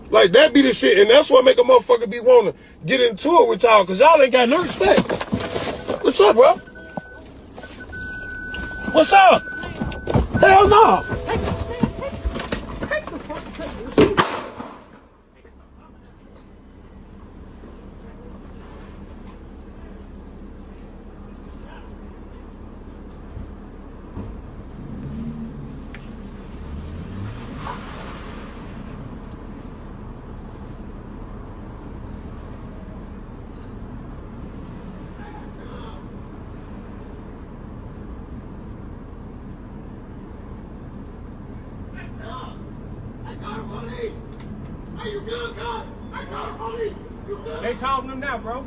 Like, that be the shit. And that's what make a motherfucker be wanting to get into it with y'all, because y'all ain't got no respect. What's up, bro? What's up? Hell no. They calling him now, bro.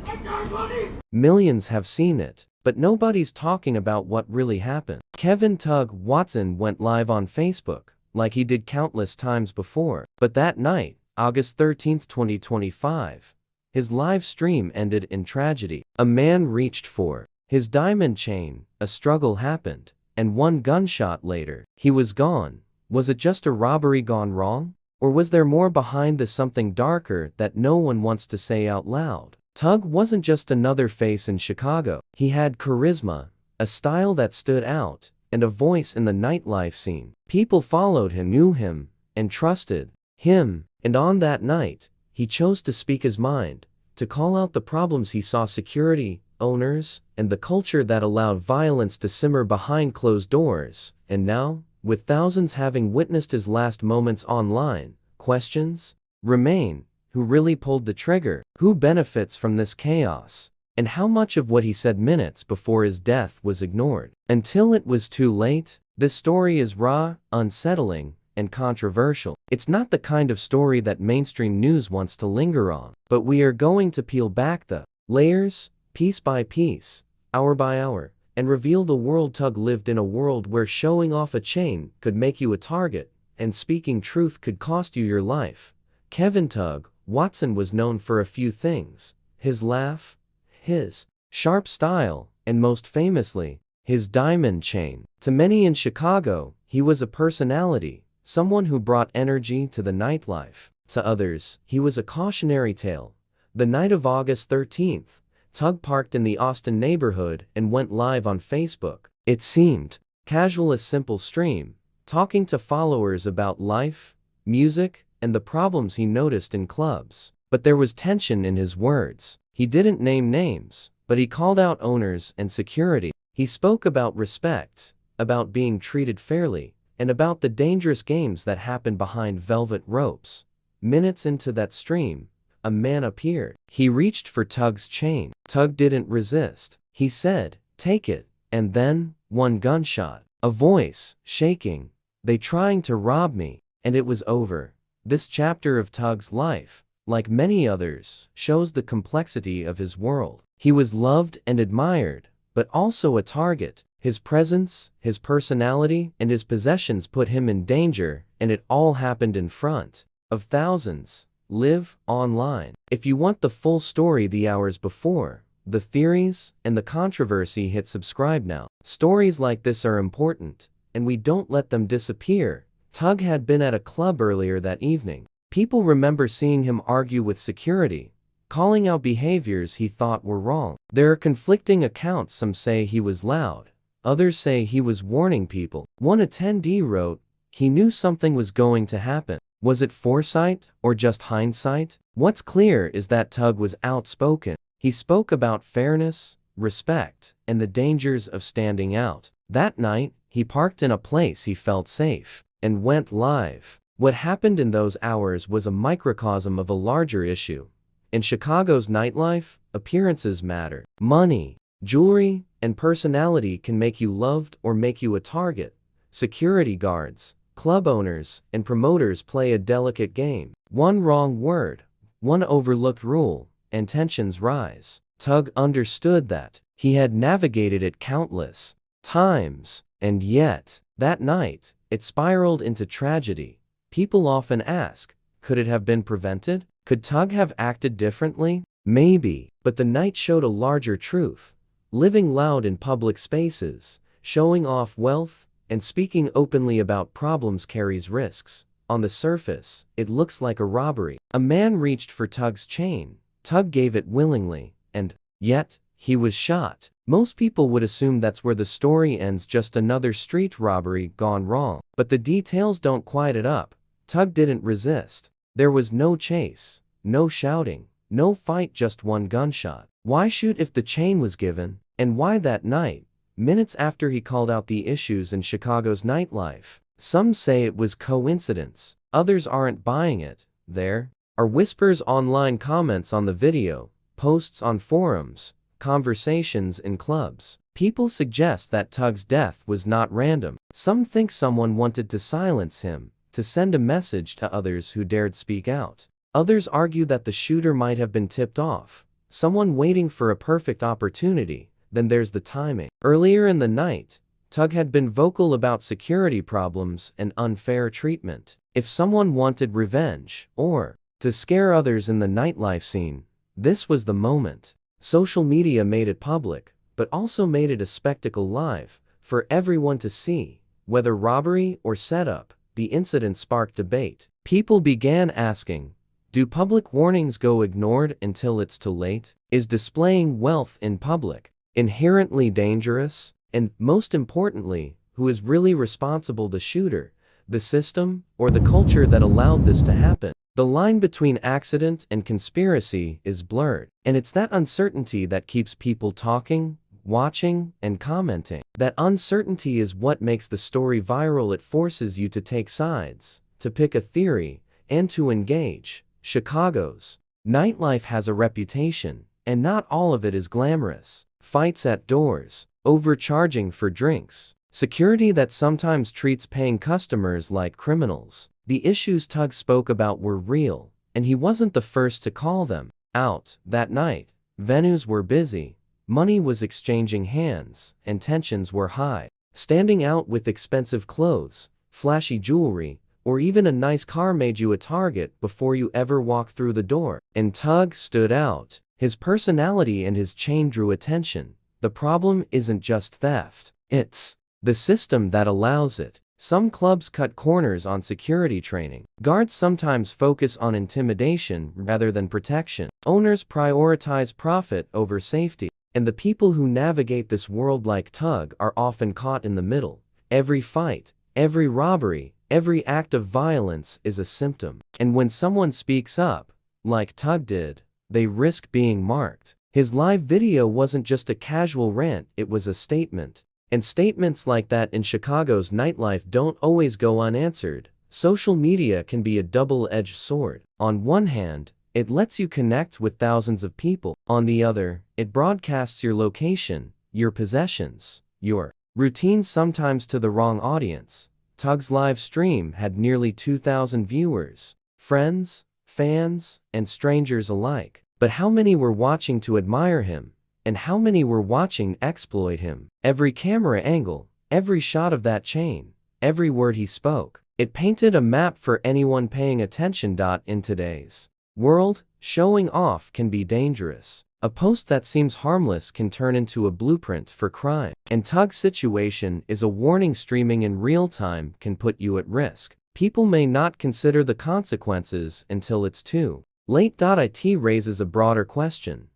Millions have seen it, but nobody's talking about what really happened. Kevin Tug Watson went live on Facebook, like he did countless times before. But that night, August 13, 2025, his live stream ended in tragedy. A man reached for his diamond chain, a struggle happened, and one gunshot later, he was gone. Was it just a robbery gone wrong? Or was there more behind this, something darker that no one wants to say out loud? Tug wasn't just another face in Chicago. He had charisma, a style that stood out, and a voice in the nightlife scene. People followed him, knew him, and trusted him. And on that night, he chose to speak his mind, to call out the problems he saw: security, owners, and the culture that allowed violence to simmer behind closed doors. And now, with thousands having witnessed his last moments online, questions remain. Who really pulled the trigger? Who benefits from this chaos? And how much of what he said minutes before his death was ignored until it was too late? This story is raw, unsettling, and controversial. It's not the kind of story that mainstream news wants to linger on, but we are going to peel back the layers, piece by piece, hour by hour, and reveal the world Tug lived in, a world where showing off a chain could make you a target, and speaking truth could cost you your life. Kevin Tug Watson was known for a few things: his laugh, his sharp style, and most famously, his diamond chain. To many in Chicago, he was a personality, someone who brought energy to the nightlife. To others, he was a cautionary tale. The night of August 13th, Tug parked in the Austin neighborhood and went live on Facebook. It seemed casual, a simple stream, talking to followers about life, music, and the problems he noticed in clubs. But there was tension in his words. He didn't name names, but he called out owners and security. He spoke about respect, about being treated fairly, and about the dangerous games that happen behind velvet ropes. Minutes into that stream, a man appeared. He reached for Tug's chain. Tug didn't resist. He said, "Take it." And then, one gunshot. A voice, shaking. "They trying to rob me." And it was over. This chapter of Tug's life, like many others, shows the complexity of his world. He was loved and admired, but also a target. His presence, his personality, and his possessions put him in danger, and it all happened in front of thousands. Live online. If you want the full story, the hours before, the theories, and the controversy, hit subscribe now. Stories like this are important, and we don't let them disappear. Tug had been at a club earlier that evening. People remember seeing him argue with security, calling out behaviors he thought were wrong. There are conflicting accounts. Some say he was loud, others say he was warning people. One attendee wrote, "He knew something was going to happen." Was it foresight or just hindsight? What's clear is that Tug was outspoken. He spoke about fairness, respect, and the dangers of standing out. That night, he parked in a place he felt safe and went live. What happened in those hours was a microcosm of a larger issue. In Chicago's nightlife, appearances matter. Money, jewelry, and personality can make you loved or make you a target. Security guards, club owners, and promoters play a delicate game. One wrong word, one overlooked rule, and tensions rise. Tug understood that. He had navigated it countless times, and yet, that night, it spiraled into tragedy. People often ask, could it have been prevented? Could Tug have acted differently? Maybe, but the night showed a larger truth. Living loud in public spaces, showing off wealth, and speaking openly about problems carries risks. On the surface, it looks like a robbery. A man reached for Tug's chain. Tug gave it willingly, and yet, he was shot. Most people would assume that's where the story ends, just another street robbery gone wrong. But the details don't quite it up. Tug didn't resist. There was no chase, no shouting, no fight, just one gunshot. Why shoot if the chain was given? And why that night, minutes after he called out the issues in Chicago's nightlife? Some say it was coincidence. Others aren't buying it. There are whispers, online comments on the video, posts on forums, conversations in clubs. People suggest that Tug's death was not random. Some think someone wanted to silence him, to send a message to others who dared speak out. Others argue that the shooter might have been tipped off, someone waiting for a perfect opportunity. Then there's the timing. Earlier in the night, Tug had been vocal about security problems and unfair treatment. If someone wanted revenge, or to scare others in the nightlife scene, this was the moment. Social media made it public, but also made it a spectacle live, for everyone to see. Whether robbery or setup, the incident sparked debate. People began asking, do public warnings go ignored until it's too late? Is displaying wealth in public inherently dangerous? And most importantly, who is really responsible, the shooter, the system, or the culture that allowed this to happen? The line between accident and conspiracy is blurred, and it's that uncertainty that keeps people talking, watching, and commenting. That uncertainty is what makes the story viral. It forces you to take sides, to pick a theory, and to engage. Chicago's nightlife has a reputation, and not all of it is glamorous. Fights at doors, overcharging for drinks, security that sometimes treats paying customers like criminals. The issues Tug spoke about were real, and he wasn't the first to call them out. That night, venues were busy, money was exchanging hands, and tensions were high. Standing out with expensive clothes, flashy jewelry, or even a nice car made you a target before you ever walked through the door. And Tug stood out. His personality and his chain drew attention. The problem isn't just theft, it's the system that allows it. Some clubs cut corners on security training. Guards sometimes focus on intimidation rather than protection. Owners prioritize profit over safety. And the people who navigate this world like Tug are often caught in the middle. Every fight, every robbery, every act of violence is a symptom. And when someone speaks up, like Tug did, they risk being marked. His live video wasn't just a casual rant, it was a statement. And statements like that in Chicago's nightlife don't always go unanswered. Social media can be a double-edged sword. On one hand, it lets you connect with thousands of people. On the other, it broadcasts your location, your possessions, your routines, sometimes to the wrong audience. Tug's live stream had nearly 2,000 viewers, friends, fans, and strangers alike. But how many were watching to admire him? And how many were watching exploit him? Every camera angle, every shot of that chain, every word he spoke, it painted a map for anyone paying attention. In today's world, showing off can be dangerous. A post that seems harmless can turn into a blueprint for crime. And Tug's situation is a warning. Streaming in real time can put you at risk. People may not consider the consequences until it's too late. It raises a broader question.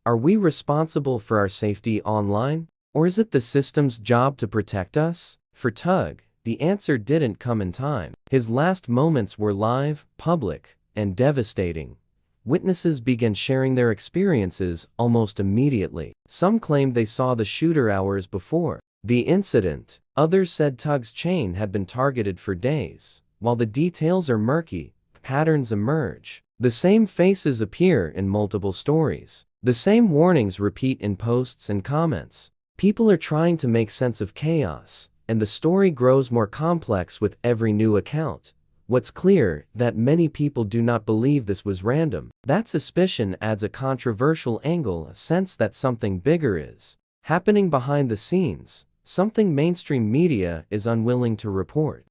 Are we responsible for our safety online? Or is it the system's job to protect us? For Tug, the answer didn't come in time. His last moments were live, public, and devastating. Witnesses began sharing their experiences almost immediately. Some claimed they saw the shooter hours before the incident. Others said Tug's chain had been targeted for days. While the details are murky, patterns emerge. The same faces appear in multiple stories. The same warnings repeat in posts and comments. People are trying to make sense of chaos, and the story grows more complex with every new account. What's clear, that many people do not believe this was random. That suspicion adds a controversial angle, a sense that something bigger is happening behind the scenes, something mainstream media is unwilling to report.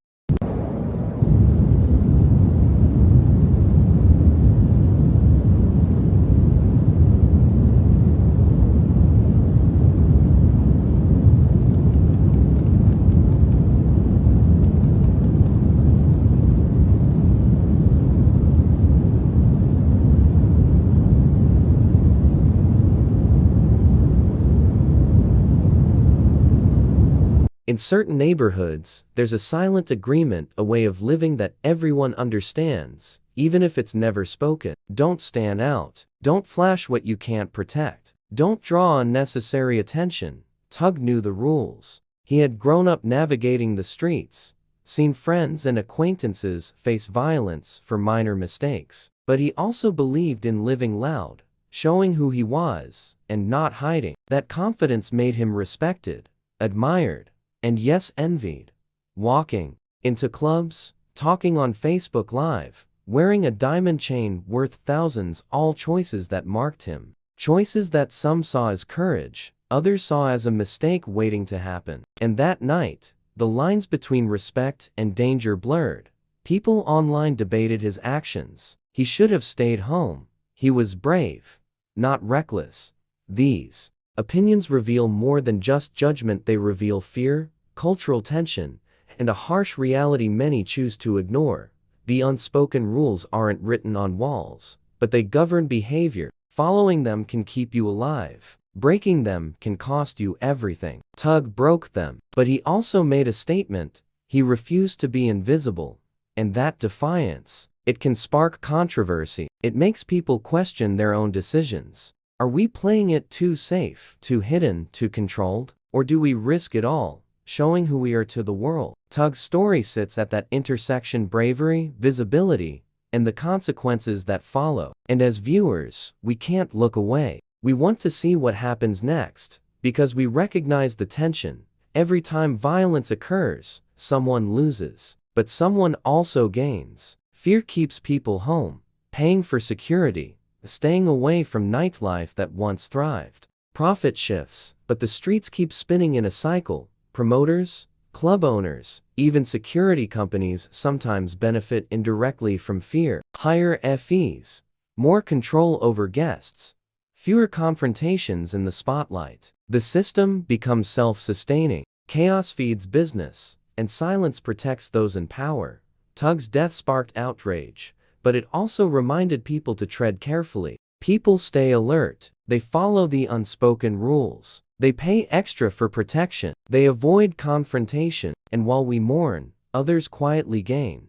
certain neighborhoods, there's a silent agreement, a way of living that everyone understands, even if it's never spoken. Don't stand out. Don't flash what you can't protect. Don't draw unnecessary attention. Tug knew the rules. He had grown up navigating the streets, seen friends and acquaintances face violence for minor mistakes. But he also believed in living loud, showing who he was, and not hiding. That confidence made him respected, admired, and yes, envied. Walking into clubs, talking on Facebook Live, wearing a diamond chain worth thousands, all choices that marked him. Choices that some saw as courage, others saw as a mistake waiting to happen. And that night, the lines between respect and danger blurred. People online debated his actions. He should have stayed home. He was brave, not reckless. These opinions reveal more than just judgment. They reveal fear, cultural tension, and a harsh reality many choose to ignore. The unspoken rules aren't written on walls, but they govern behavior. Following them can keep you alive. Breaking them can cost you everything. Tug broke them, but he also made a statement. He refused to be invisible. And that defiance, it can spark controversy. It makes people question their own decisions. Are we playing it too safe, too hidden, too controlled? Or do we risk it all, showing who we are to the world? Tug's story sits at that intersection: bravery, visibility, and the consequences that follow. And as viewers, we can't look away. We want to see what happens next, because we recognize the tension. Every time violence occurs, someone loses, but someone also gains. Fear keeps people home, paying for security, staying away from nightlife that once thrived. Profit shifts, but the streets keep spinning in a cycle. Promoters, club owners, even security companies sometimes benefit indirectly from fear. Higher fees, more control over guests, fewer confrontations in the spotlight. The system becomes self-sustaining. Chaos feeds business, and silence protects those in power. Tug's death sparked outrage, but it also reminded people to tread carefully. People stay alert. They follow the unspoken rules. They pay extra for protection. They avoid confrontation. And while we mourn, others quietly gain.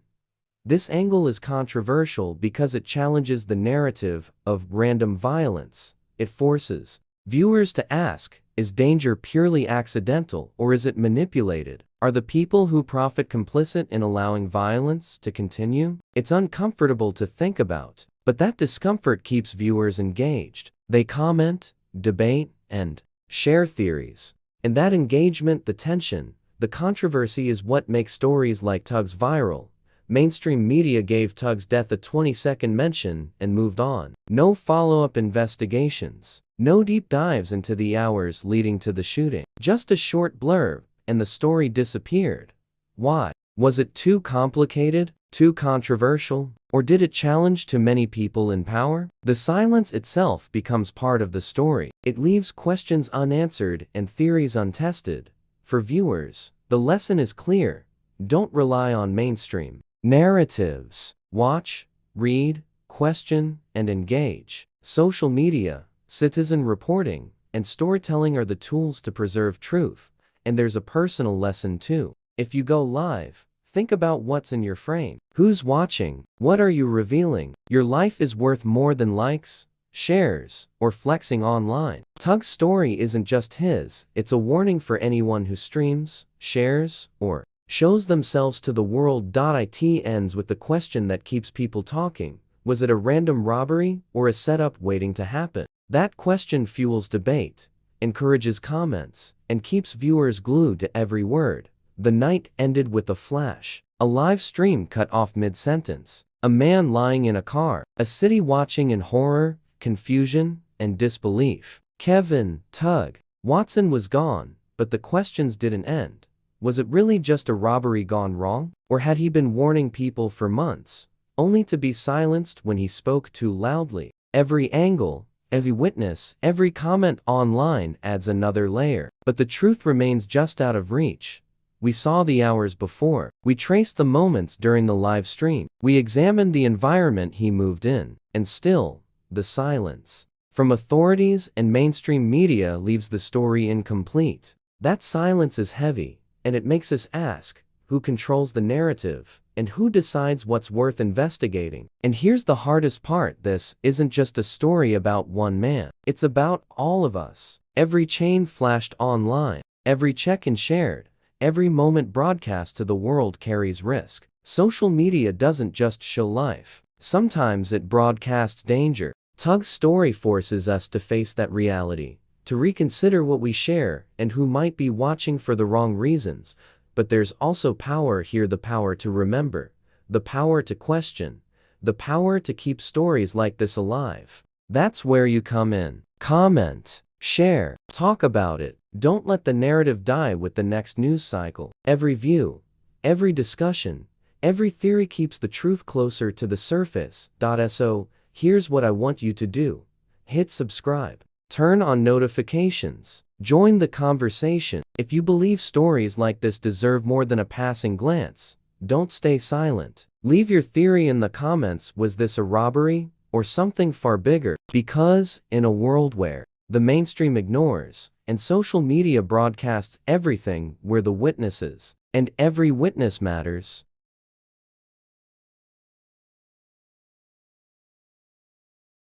This angle is controversial because it challenges the narrative of random violence. It forces viewers to ask, is danger purely accidental, or is it manipulated? Are the people who profit complicit in allowing violence to continue? It's uncomfortable to think about, but that discomfort keeps viewers engaged. They comment, debate, and share theories. And that engagement, the tension, the controversy is what makes stories like Tug's viral. Mainstream media gave Tug's death a 20-second mention and moved on. No follow-up investigations. No deep dives into the hours leading to the shooting. Just a short blurb, and the story disappeared. Why? Was it too complicated? Too controversial? Or did it challenge too many people in power? The silence itself becomes part of the story. It leaves questions unanswered and theories untested. For viewers, the lesson is clear. Don't rely on mainstream narratives. Watch, read, question, and engage. Social media, citizen reporting, and storytelling are the tools to preserve truth. And there's a personal lesson too. If you go live, think about what's in your frame. Who's watching? What are you revealing? Your life is worth more than likes, shares, or flexing online. Tug's story isn't just his, it's a warning for anyone who streams, shares, or shows themselves to the world. It ends with the question that keeps people talking. Was it a random robbery, or a setup waiting to happen? That question fuels debate, encourages comments, and keeps viewers glued to every word. The night ended with a flash. A live stream cut off mid-sentence. A man lying in a car. A city watching in horror, confusion, and disbelief. Kevin, Tug, Watson was gone, but the questions didn't end. Was it really just a robbery gone wrong? Or had he been warning people for months, only to be silenced when he spoke too loudly? Every angle, every witness, every comment online adds another layer. But the truth remains just out of reach. We saw the hours before. We traced the moments during the live stream. We examined the environment he moved in. And still, the silence from authorities and mainstream media leaves the story incomplete. That silence is heavy. And it makes us ask, who controls the narrative, and who decides what's worth investigating? And here's the hardest part: this isn't just a story about one man. It's about all of us. Every chain flashed online, every check-in shared, every moment broadcast to the world carries risk. Social media doesn't just show life. Sometimes it broadcasts danger. Tug's story forces us to face that reality, to reconsider what we share and who might be watching for the wrong reasons. But there's also power here: the power to remember, the power to question, the power to keep stories like this alive. That's where you come in. Comment, share, talk about it. Don't let the narrative die with the next news cycle. Every view, every discussion, every theory keeps the truth closer to the surface. So, here's what I want you to do. Hit subscribe. Turn on notifications. Join the conversation. If you believe stories like this deserve more than a passing glance, don't stay silent. Leave your theory in the comments. Was this a robbery, or something far bigger? Because, in a world where the mainstream ignores, and social media broadcasts everything, we're the witnesses, and every witness matters.